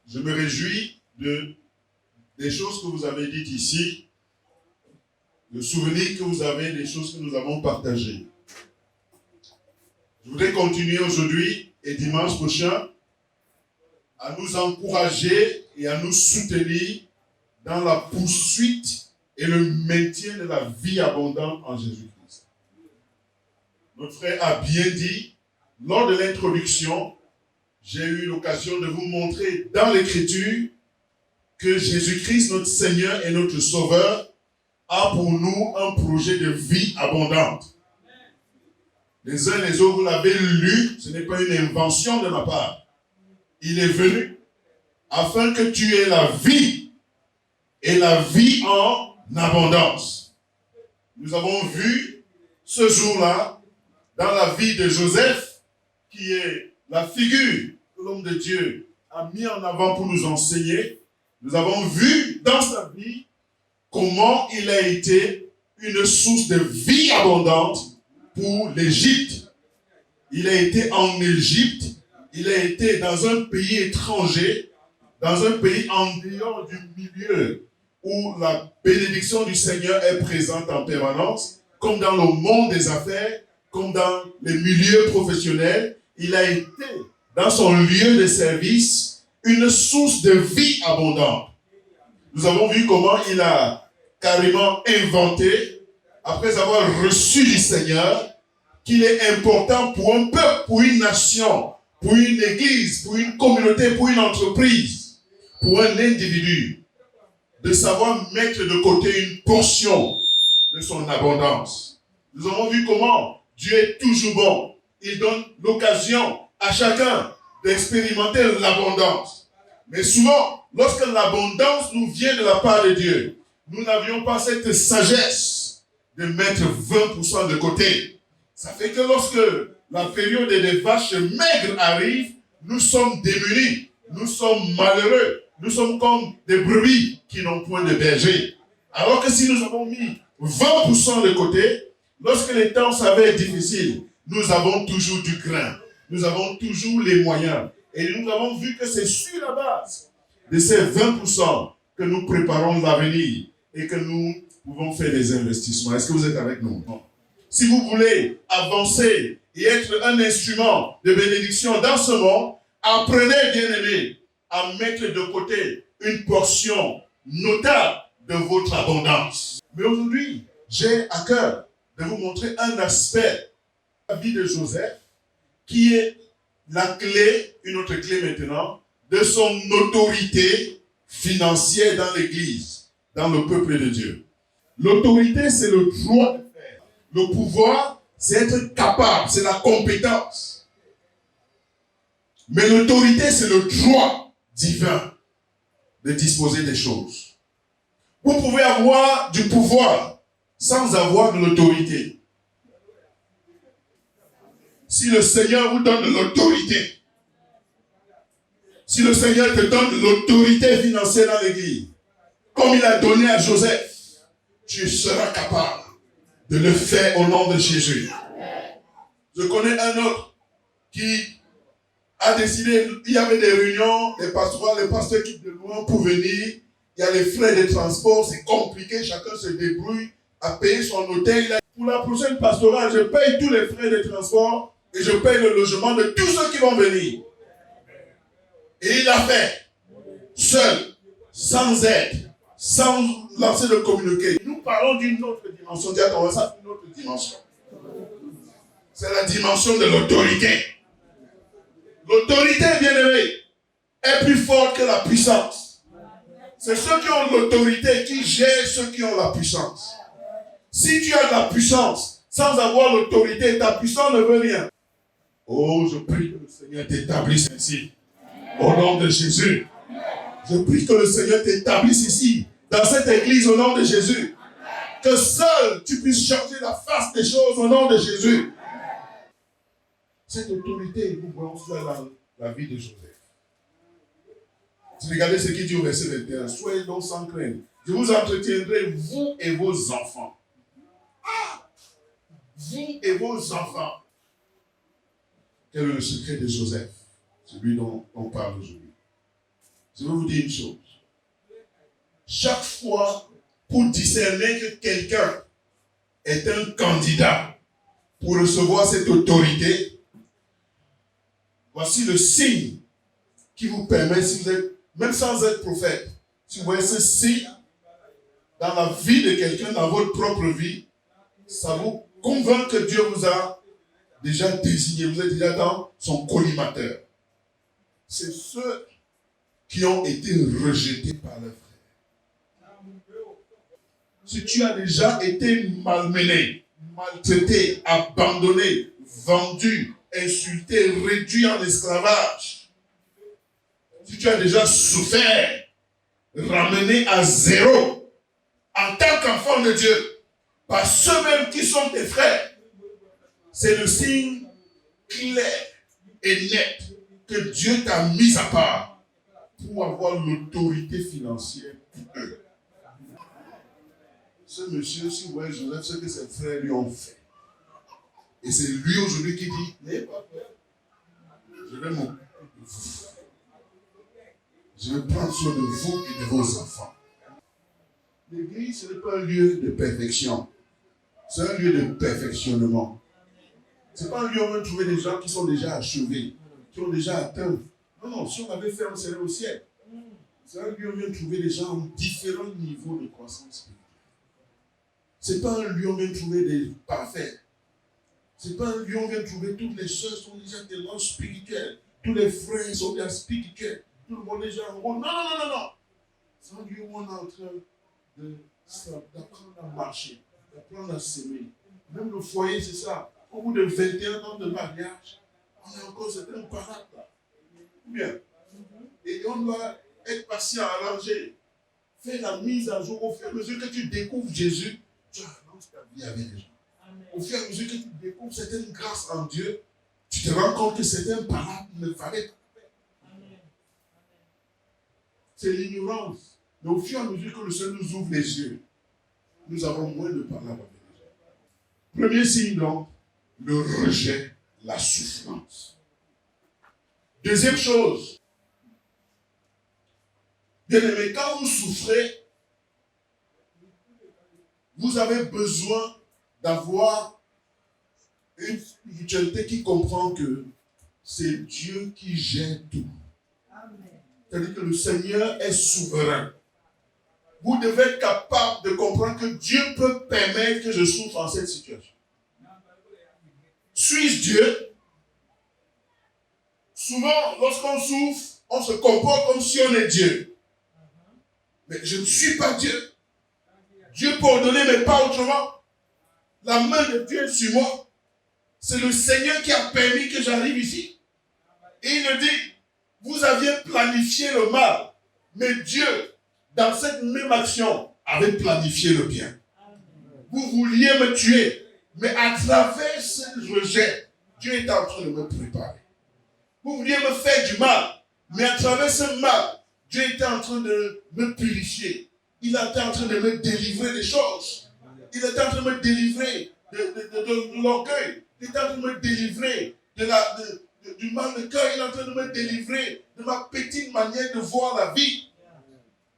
Je me réjouis des choses que vous avez dites ici, le souvenir que vous avez des choses que nous avons partagées. Je voudrais continuer aujourd'hui et dimanche prochain à nous encourager et à nous soutenir dans la poursuite et le maintien de la vie abondante en Jésus-Christ. Notre frère a bien dit, lors de l'introduction, j'ai eu l'occasion de vous montrer dans l'Écriture que Jésus-Christ, notre Seigneur et notre Sauveur, a pour nous un projet de vie abondante. Les uns et les autres, vous l'avez lu, ce n'est pas une invention de ma part. Il est venu afin que tu aies la vie et la vie en abondance. Nous avons vu ce jour-là, dans la vie de Joseph, qui est la figure que l'homme de Dieu a mis en avant pour nous enseigner. Nous avons vu dans sa vie comment il a été une source de vie abondante pour l'Égypte. Il a été en Égypte, il a été dans un pays étranger, dans un pays en dehors du milieu où la bénédiction du Seigneur est présente en permanence, comme dans le monde des affaires, comme dans les milieux professionnels. Il a été dans son lieu de service une source de vie abondante. Nous avons vu comment il a carrément inventé, après avoir reçu du Seigneur, qu'il est important pour un peuple, pour une nation, pour une église, pour une communauté, pour une entreprise, pour un individu, de savoir mettre de côté une portion de son abondance. Nous avons vu comment Dieu est toujours bon. Il donne l'occasion à chacun d'expérimenter l'abondance. Mais souvent, lorsque l'abondance nous vient de la part de Dieu, nous n'avions pas cette sagesse de mettre 20% de côté. Ça fait que lorsque la période des vaches maigres arrive, nous sommes démunis, nous sommes malheureux, nous sommes comme des brebis qui n'ont point de berger. Alors que si nous avons mis 20% de côté, lorsque les temps s'avèrent difficiles, nous avons toujours du grain, nous avons toujours les moyens. Et nous avons vu que c'est sur la base de ces 20% que nous préparons l'avenir et que nous pouvons faire des investissements. Est-ce que vous êtes avec nous? Si vous voulez avancer et être un instrument de bénédiction dans ce monde, apprenez, bien-aimés, à mettre de côté une portion notable de votre abondance. Mais aujourd'hui, j'ai à cœur de vous montrer un aspect de la vie de Joseph qui est la clé, une autre clé maintenant, de son autorité financière dans l'Église, dans le peuple de Dieu. L'autorité, c'est le droit de faire. Le pouvoir, c'est être capable, c'est la compétence. Mais l'autorité, c'est le droit divin de disposer des choses. Vous pouvez avoir du pouvoir sans avoir de l'autorité. Si le Seigneur vous donne de l'autorité, si le Seigneur te donne de l'autorité financière dans l'Église, comme il a donné à Joseph, tu seras capable de le faire au nom de Jésus. Je connais un autre qui a décidé, il y avait des réunions, les pasteurs quittent de loin pour venir, il y a les frais de transport, c'est compliqué, chacun se débrouille à payer son hôtel. Pour la prochaine pastorale, je paye tous les frais de transport et je paye le logement de tous ceux qui vont venir. Et il a fait, seul, sans aide, sans lancer de communiqué. Nous parlons d'une autre dimension. Dis à ça, une autre dimension. C'est la dimension de l'autorité. L'autorité, bien aimé, est plus forte que la puissance. C'est ceux qui ont l'autorité qui gèrent ceux qui ont la puissance. Si tu as de la puissance sans avoir l'autorité, ta puissance ne veut rien. Oh, je prie que le Seigneur t'établisse ici. Au nom de Jésus. Je prie que le Seigneur t'établisse ici, dans cette église, au nom de Jésus. Que seul tu puisses changer la face des choses au nom de Jésus. Cette autorité, nous voyons cela dans la vie de Joseph. Si regardez ce qu'il dit au verset 21. Soyez donc sans crainte. Je vous entretiendrai, vous et vos enfants. Vous et vos enfants. Quel est le secret de Joseph? Celui dont on parle aujourd'hui. Je vais vous dire une chose. Chaque fois, pour discerner que quelqu'un est un candidat pour recevoir cette autorité, voici le signe qui vous permet, si vous êtes, même sans être prophète, si vous voyez ce signe dans la vie de quelqu'un, dans votre propre vie, ça vous convainc que Dieu vous a déjà désigné, vous êtes déjà dans son collimateur. C'est ceux qui ont été rejetés par leurs frères. Si tu as déjà été malmené, maltraité, abandonné, vendu, insulté, réduit en esclavage, si tu as déjà souffert, ramené à zéro, en tant qu'enfant de Dieu, par ceux-mêmes qui sont tes frères, c'est le signe clair et net que Dieu t'a mis à part pour avoir l'autorité financière pour eux. Ce monsieur, si vous voyez Joseph, ce que ses frères lui ont fait. Et c'est lui aujourd'hui qui dit, n'ayez pas peur. Je vais m'occuper de vous. Je vais prendre soin de vous et de vos enfants. L'église, ce n'est pas un lieu de perfection. C'est un lieu de perfectionnement. Ce n'est pas un lieu où on va trouver des gens qui sont déjà achevés, qui ont déjà atteint. Non, non, si on avait fait, on serait au ciel. C'est un lieu où on vient trouver des gens en différents niveaux de croissance spirituelle. Ce n'est pas un lieu où on vient trouver des parfaits. Ce n'est pas un lieu où on vient trouver toutes les choses sont déjà tellement spirituelles. Tous les frères sont déjà spirituels. Tout le monde est déjà en haut. Non, non, non, non, non. C'est un lieu où on est en train d'apprendre à marcher, d'apprendre à s'aimer. Même le foyer, c'est ça. Au bout de 21 ans de mariage, on est encore certains parades là. Bien. Et on doit être patient, arrangé. Faire la mise à jour. Au fur et à mesure que tu découvres Jésus, tu arranges ta vie avec les gens. Au fur et à mesure que tu découvres certaines grâces en Dieu, tu te rends compte que certains parades ne fallait pas. C'est l'ignorance. Mais au fur et à mesure que le Seigneur nous ouvre les yeux, nous avons moins de paroles avec les gens. Premier signe donc, le rejet, la souffrance. Deuxième chose, bien aimé, quand vous souffrez, vous avez besoin d'avoir une spiritualité qui comprend que c'est Dieu qui gère tout. C'est-à-dire que le Seigneur est souverain. Vous devez être capable de comprendre que Dieu peut permettre que je souffre en cette situation. Suis-je Dieu? Souvent, lorsqu'on souffre, on se comporte comme si on est Dieu. Mais je ne suis pas Dieu. Dieu peut ordonner, mais pas autrement. La main de Dieu est sur moi. C'est le Seigneur qui a permis que j'arrive ici. Et il me dit, vous aviez planifié le mal, mais Dieu, dans cette même action, avait planifié le bien. Vous vouliez me tuer, mais à travers ce rejet, Dieu est en train de me préparer. Vous vouliez me faire du mal, mais à travers ce mal, Dieu était en train de me purifier. Il était en train de me délivrer des choses. Il était en train de me délivrer de l'orgueil. Il était en train de me délivrer du mal de cœur. Il est en train de me délivrer de ma petite manière de voir la vie.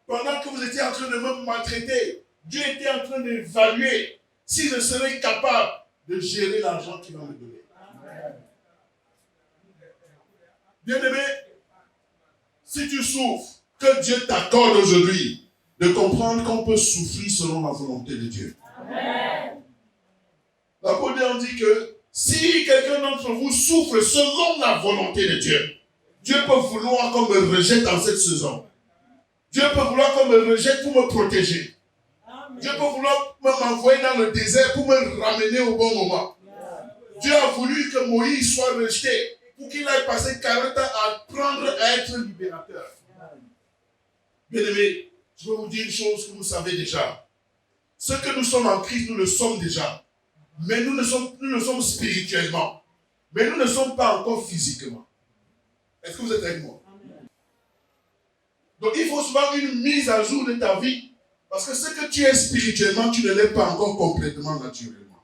Pendant que vous étiez en train de me maltraiter, Dieu était en train d'évaluer si je serais capable de gérer l'argent qu'il va me donner. Bien-aimé, si tu souffres, que Dieu t'accorde aujourd'hui de comprendre qu'on peut souffrir selon la volonté de Dieu. Amen. L'apôtre dit que si quelqu'un d'entre vous souffre selon la volonté de Dieu, Dieu peut vouloir qu'on me rejette en cette saison. Dieu peut vouloir qu'on me rejette pour me protéger. Amen. Dieu peut vouloir m'envoyer dans le désert pour me ramener au bon moment. Dieu a voulu que Moïse soit rejeté pour qu'il aille passer 40 ans à apprendre à être libérateur. Bien-aimés, je vais vous dire une chose que vous savez déjà. Ce que nous sommes en Christ, nous le sommes déjà. Mais nous le sommes spirituellement. Mais nous ne sommes pas encore physiquement. Est-ce que vous êtes avec moi? Donc il faut souvent une mise à jour de ta vie. Parce que ce que tu es spirituellement, tu ne l'es pas encore complètement naturellement.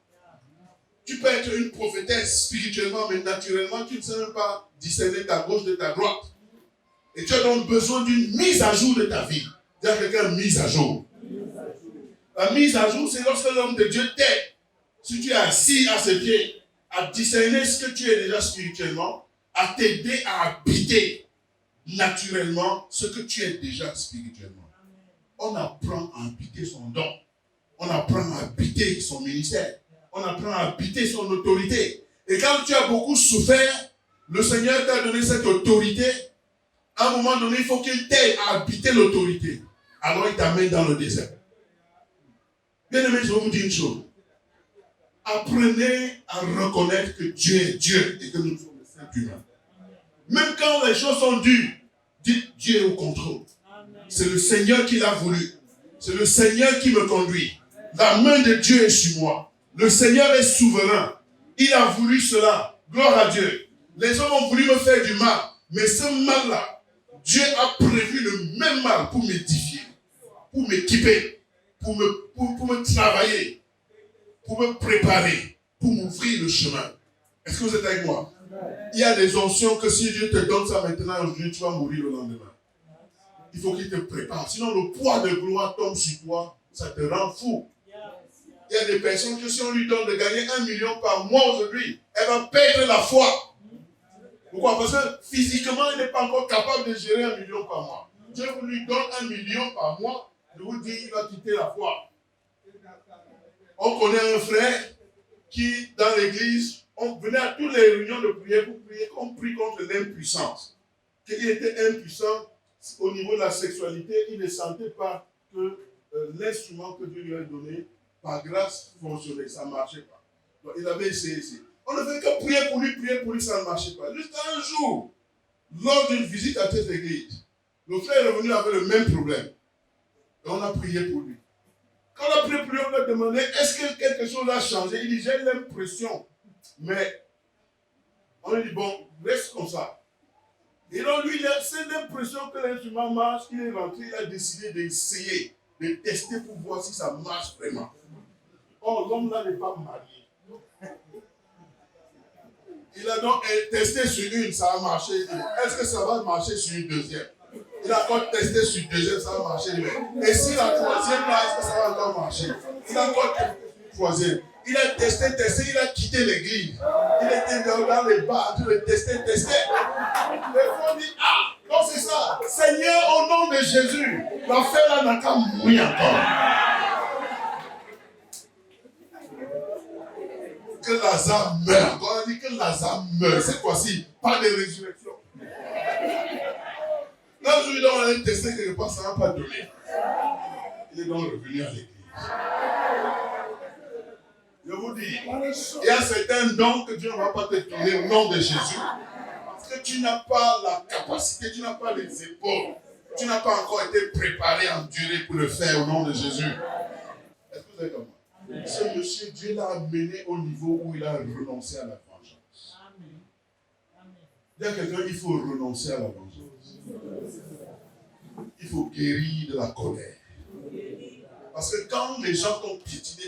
Tu peux être une prophétesse spirituellement, mais naturellement, tu ne sais même pas discerner ta gauche de ta droite. Et tu as donc besoin d'une mise à jour de ta vie. Dis à quelqu'un, mise à jour. La mise à jour, c'est lorsque l'homme de Dieu t'aide. Si tu es assis à ses pieds, à discerner ce que tu es déjà spirituellement, à t'aider à habiter naturellement ce que tu es déjà spirituellement. On apprend à habiter son don. On apprend à habiter son ministère. On apprend à habiter son autorité. Et quand tu as beaucoup souffert, le Seigneur t'a donné cette autorité. À un moment donné, il faut qu'il t'aide à habiter l'autorité. Alors il t'amène dans le désert. Bien aimé, je vais vous dire une chose. Apprenez à reconnaître que Dieu est Dieu et que nous sommes des êtres humains. Même quand les choses sont dures, dites Dieu est au contrôle. C'est le Seigneur qui l'a voulu. C'est le Seigneur qui me conduit. La main de Dieu est sur moi. Le Seigneur est souverain. Il a voulu cela. Gloire à Dieu. Les hommes ont voulu me faire du mal. Mais ce mal-là, Dieu a prévu le même mal pour m'édifier, pour m'équiper, pour me travailler, pour me préparer, pour m'ouvrir le chemin. Est-ce que vous êtes avec moi? Il y a des onction que si Dieu te donne ça maintenant, aujourd'hui, tu vas mourir le lendemain. Il faut qu'il te prépare. Sinon, le poids de gloire tombe sur toi, ça te rend fou. Il y a des personnes que si on lui donne de gagner 1 million par mois aujourd'hui, elle va perdre la foi. Pourquoi? Parce que physiquement, elle n'est pas encore capable de gérer 1 million par mois. Dieu vous lui donne 1 million par mois, je vous dis, il va quitter la foi. On connaît un frère qui, dans l'église, on venait à toutes les réunions de prière pour prier, on prie contre l'impuissance. Qu'il était impuissant au niveau de la sexualité, il ne sentait pas que l'instrument que Dieu lui a donné, par grâce, fonctionnait, ça ne marchait pas. Donc, il avait essayé. On ne fait que prier pour lui, ça ne marchait pas. Jusqu'à un jour, lors d'une visite à cette église, le frère est revenu avec le même problème. Et on a prié pour lui. Quand on a prié pour lui, on lui a demandé, est-ce que quelque chose a changé? Il dit, j'ai l'impression. Mais on lui dit, bon, reste comme ça. Et donc lui, c'est l'impression que l'instrument marche. Il est rentré, il a décidé d'essayer, de tester pour voir si ça marche vraiment. Or, l'homme là n'est pas marié. Il a donc testé sur une, ça a marché. Est-ce que ça va marcher sur une deuxième? Il a encore testé sur une deuxième, ça va marcher. Et si la troisième là, est-ce que ça va encore marcher? Il a encore testé sur une troisième. Il a testé, il a quitté l'église. Il était dans les bars, il a testé. Les gens disent, ah, donc c'est ça. Seigneur, au nom de Jésus, l'affaire là n'a qu'à mourir encore. Que Lazare meurt. On a dit que Lazare meurt. Cette fois-ci, pas de résurrection. Là, je lui donne un testé quelque part, ça ne va pas donner. Il est donc revenu à l'église. Je vous dis, il y a certains dons que Dieu ne va pas te donner au nom de Jésus. Parce que tu n'as pas la capacité, tu n'as pas les épaules. Tu n'as pas encore été préparé, enduré pour le faire au nom de Jésus. Est-ce que vous êtes comme moi? Ce monsieur, Dieu l'a amené au niveau où il a renoncé à la vengeance. Il y a quelqu'un, il faut renoncer à la vengeance. Il faut guérir de la colère. Parce que quand les gens t'ont piétiné,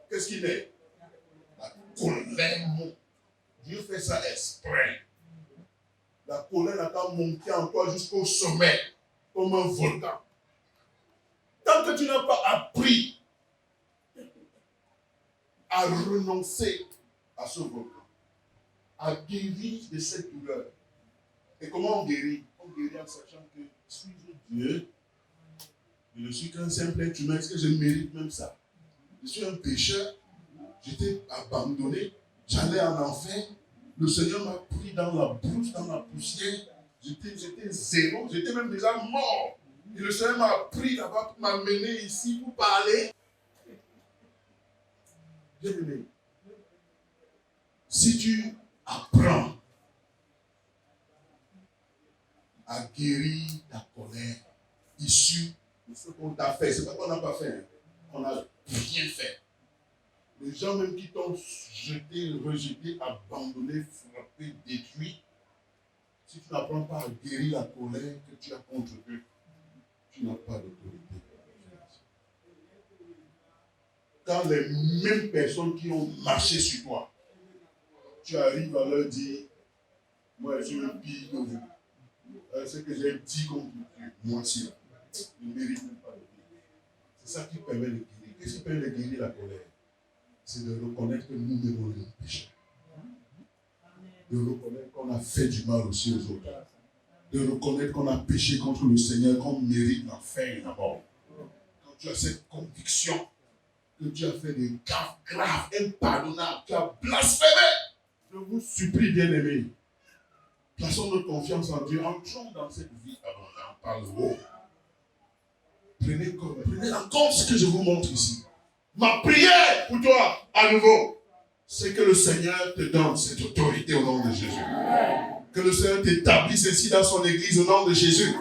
qu'est-ce qu'il est? La colère monte. Dieu fait ça exprès. La colère n'a qu'à monter en toi jusqu'au sommet, comme un volcan. Tant que tu n'as pas appris à renoncer à ce volcan, à guérir de cette douleur. Et comment on guérit? On guérit en sachant que suis Dieu. Je ne suis qu'un simple être humain. Est-ce que je mérite même ça? Je suis un pécheur. J'étais abandonné. J'allais en enfer. Le Seigneur m'a pris dans la brousse, dans la poussière. J'étais zéro. J'étais même déjà mort. Et le Seigneur m'a pris là-bas pour m'amener ici pour parler. Bien-aimé, si tu apprends à guérir ta colère issue de ce qu'on t'a fait, c'est pas qu'on n'a pas fait, hein. On a bien fait. Les gens même qui t'ont jeté, rejeté, abandonné, frappé, détruit, si tu n'apprends pas à guérir la colère que tu as contre eux, tu n'as pas d'autorité. Quand les mêmes personnes qui ont marché sur toi, tu arrives à leur dire, Moi, je suis le pire que vous. Ce que j'ai dit contre Dieu, moi aussi, là, je ne mérite même pas de guérir. C'est ça qui permet de guérir. Qu'est-ce qui permet de guérir la colère? C'est de reconnaître que nous menons le péché. De reconnaître qu'on a fait du mal aussi aux autres. De reconnaître qu'on a péché contre le Seigneur, qu'on mérite l'enfer d'abord. Quand tu as cette conviction que tu as fait des gaffes graves, impardonnables, tu as blasphémé, je vous supplie, bien-aimés, plaçons notre confiance en Dieu, entrons dans cette vie abondante par le haut. Prenez en compte ce que je vous montre ici. Ma prière pour toi, à nouveau, c'est que le Seigneur te donne cette autorité au nom de Jésus. Que le Seigneur t'établisse ainsi dans son église au nom de Jésus.